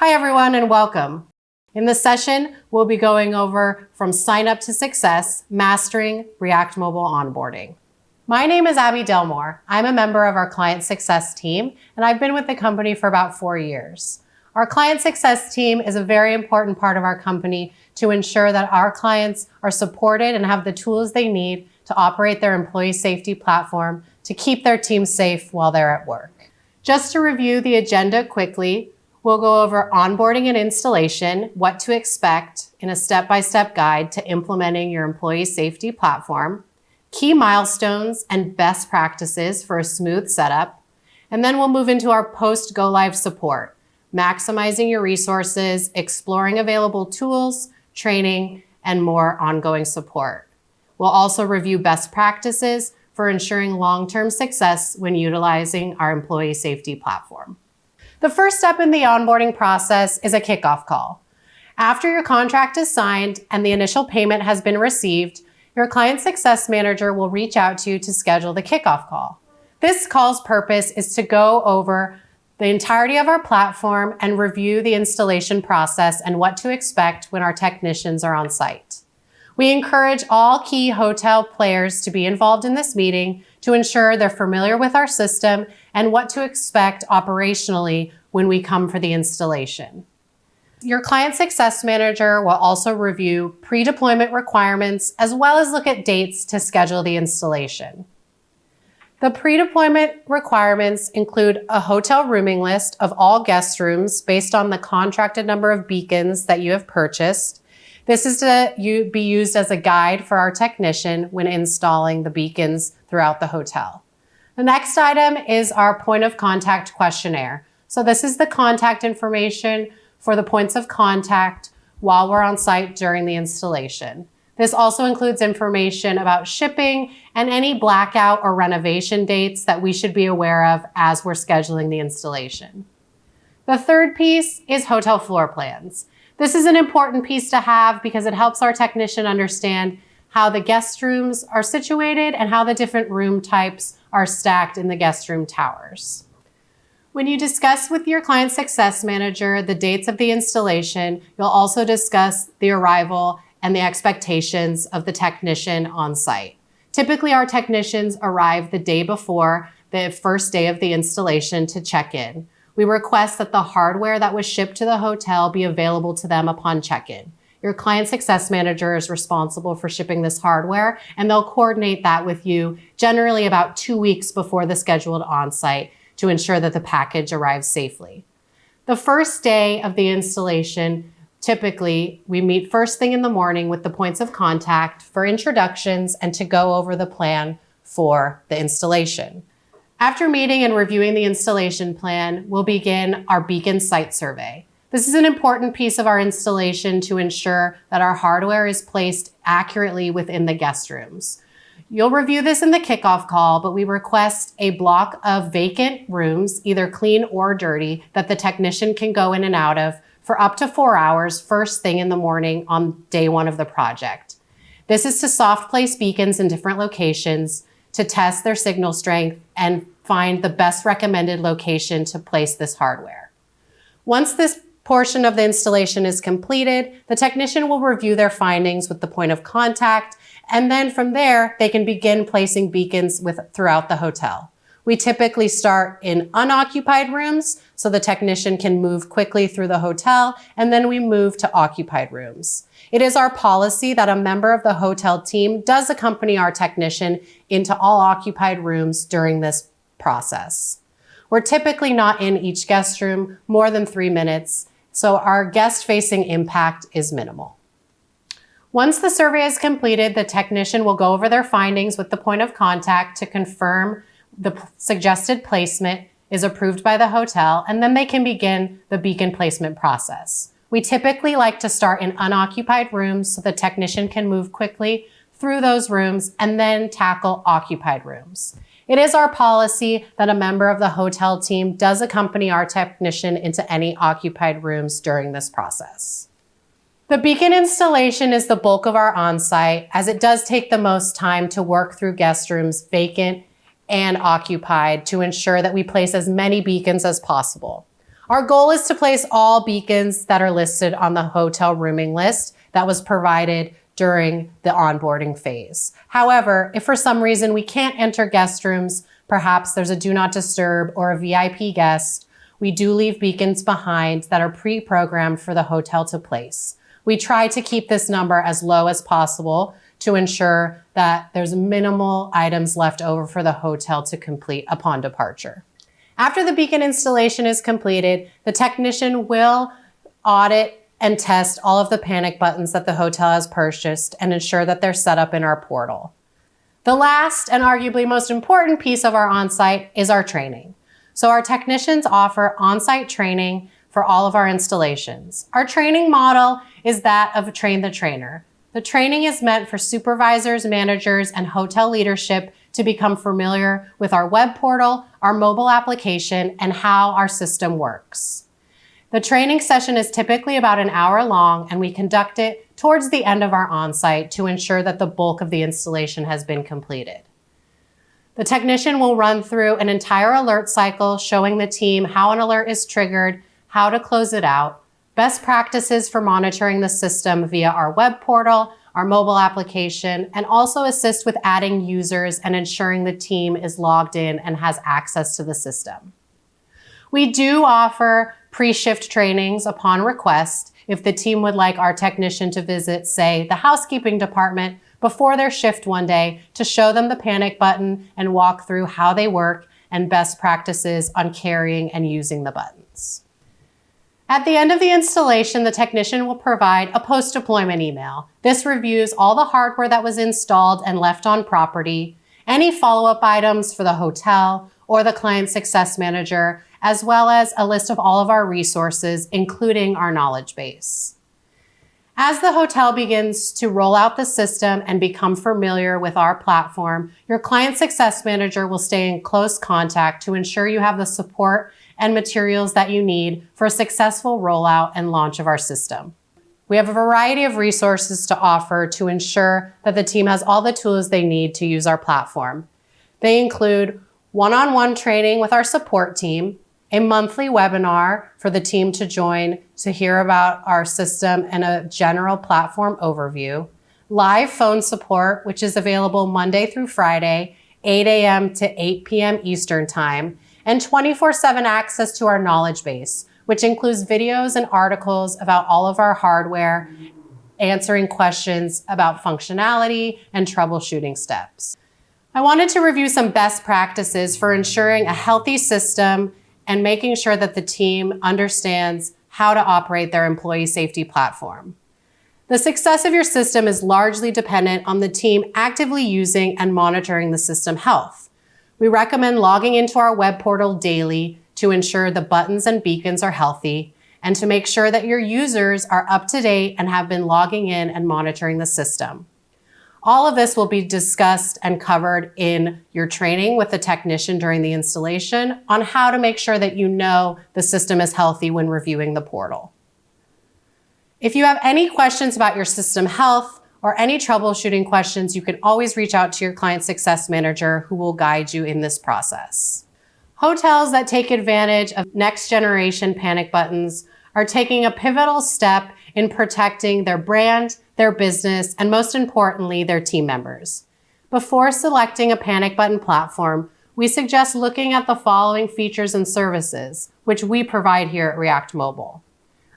Hi everyone and welcome. In this session, we'll be going over from sign up to success, mastering React Mobile onboarding. My name is Abby Delmore. I'm a member of our client success team, and I've been with the company for about 4 years. Our client success team is a very important part of our company to ensure that our clients are supported and have the tools they need to operate their employee safety platform to keep their team safe while they're at work. Just to review the agenda quickly, we'll go over onboarding and installation, what to expect in a step-by-step guide to implementing your employee safety platform, key milestones and best practices for a smooth setup, and then we'll move into our post-go-live support, maximizing your resources, exploring available tools, training, and more ongoing support. We'll also review best practices for ensuring long-term success when utilizing our employee safety platform. The first step in the onboarding process is a kickoff call. After your contract is signed and the initial payment has been received, your client success manager will reach out to you to schedule the kickoff call. This call's purpose is to go over the entirety of our platform and review the installation process and what to expect when our technicians are on site. We encourage all key hotel players to be involved in this meeting to ensure they're familiar with our system and what to expect operationally when we come for the installation. Your client success manager will also review pre-deployment requirements as well as look at dates to schedule the installation. The pre-deployment requirements include a hotel rooming list of all guest rooms based on the contracted number of beacons that you have purchased. This is to be used as a guide for our technician when installing the beacons throughout the hotel. The next item is our point of contact questionnaire. So this is the contact information for the points of contact while we're on site during the installation. This also includes information about shipping and any blackout or renovation dates that we should be aware of as we're scheduling the installation. The third piece is hotel floor plans. This is an important piece to have because it helps our technician understand how the guest rooms are situated and how the different room types are stacked in the guest room towers. When you discuss with your client success manager the dates of the installation, you'll also discuss the arrival and the expectations of the technician on site. Typically, our technicians arrive the day before the first day of the installation to check in. We request that the hardware that was shipped to the hotel be available to them upon check-in. Your client success manager is responsible for shipping this hardware, and they'll coordinate that with you generally about 2 weeks before the scheduled on-site to ensure that the package arrives safely. The first day of the installation, typically, we meet first thing in the morning with the points of contact for introductions and to go over the plan for the installation. After meeting and reviewing the installation plan, we'll begin our beacon site survey. This is an important piece of our installation to ensure that our hardware is placed accurately within the guest rooms. You'll review this in the kickoff call, but we request a block of vacant rooms, either clean or dirty, that the technician can go in and out of for up to 4 hours first thing in the morning on day one of the project. This is to soft place beacons in different locations to test their signal strength and find the best recommended location to place this hardware. Once this portion of the installation is completed, the technician will review their findings with the point of contact, and then from there, they can begin placing beacons throughout the hotel. We typically start in unoccupied rooms, so the technician can move quickly through the hotel, and then we move to occupied rooms. It is our policy that a member of the hotel team does accompany our technician into all occupied rooms during this process. We're typically not in each guest room more than 3 minutes, so our guest-facing impact is minimal. Once the survey is completed, the technician will go over their findings with the point of contact to confirm the suggested placement is approved by the hotel, and then they can begin the beacon placement process. We typically like to start in unoccupied rooms so the technician can move quickly through those rooms and then tackle occupied rooms. It is our policy that a member of the hotel team does accompany our technician into any occupied rooms during this process. The beacon installation is the bulk of our on-site, as it does take the most time to work through guest rooms vacant and occupied to ensure that we place as many beacons as possible. Our goal is to place all beacons that are listed on the hotel rooming list that was provided during the onboarding phase. However, if for some reason we can't enter guest rooms, perhaps there's a do not disturb or a VIP guest, we do leave beacons behind that are pre-programmed for the hotel to place. We try to keep this number as low as possible to ensure that there's minimal items left over for the hotel to complete upon departure. After the beacon installation is completed, the technician will audit and test all of the panic buttons that the hotel has purchased and ensure that they're set up in our portal. The last and arguably most important piece of our on-site is our training. So our technicians offer on-site training for all of our installations. Our training model is that of train the trainer. The training is meant for supervisors, managers, and hotel leadership to become familiar with our web portal, our mobile application, and how our system works. The training session is typically about an hour long, and we conduct it towards the end of our on-site to ensure that the bulk of the installation has been completed. The technician will run through an entire alert cycle showing the team how an alert is triggered, how to close it out, best practices for monitoring the system via our web portal, our mobile application, and also assist with adding users and ensuring the team is logged in and has access to the system. We do offer pre-shift trainings upon request if the team would like our technician to visit, say, the housekeeping department before their shift one day to show them the panic button and walk through how they work and best practices on carrying and using the buttons. At the end of the installation, the technician will provide a post-deployment email. This reviews all the hardware that was installed and left on property, any follow-up items for the hotel or the client success manager, as well as a list of all of our resources, including our knowledge base. As the hotel begins to roll out the system and become familiar with our platform, your client success manager will stay in close contact to ensure you have the support and materials that you need for a successful rollout and launch of our system. We have a variety of resources to offer to ensure that the team has all the tools they need to use our platform. They include one-on-one training with our support team, a monthly webinar for the team to join to hear about our system and a general platform overview, live phone support, which is available Monday through Friday, 8 a.m. to 8 p.m. Eastern Time, and 24/7 access to our knowledge base, which includes videos and articles about all of our hardware, answering questions about functionality and troubleshooting steps. I wanted to review some best practices for ensuring a healthy system and making sure that the team understands how to operate their employee safety platform. The success of your system is largely dependent on the team actively using and monitoring the system health. We recommend logging into our web portal daily to ensure the buttons and beacons are healthy and to make sure that your users are up to date and have been logging in and monitoring the system. All of this will be discussed and covered in your training with the technician during the installation on how to make sure that you know the system is healthy when reviewing the portal. If you have any questions about your system health or any troubleshooting questions, you can always reach out to your client success manager who will guide you in this process. Hotels that take advantage of next generation panic buttons are taking a pivotal step in protecting their brand, their business, and most importantly, their team members. Before selecting a panic button platform, we suggest looking at the following features and services, which we provide here at React Mobile: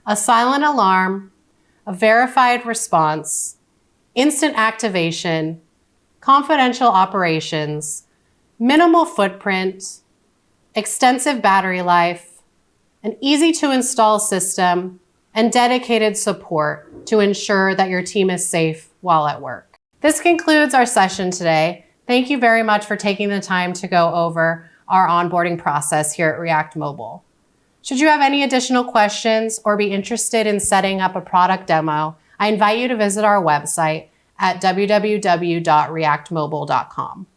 a silent alarm, a verified response, instant activation, confidential operations, minimal footprint, extensive battery life, an easy-to-install system, and dedicated support to ensure that your team is safe while at work. This concludes our session today. Thank you very much for taking the time to go over our onboarding process here at React Mobile. Should you have any additional questions or be interested in setting up a product demo, I invite you to visit our website at www.reactmobile.com.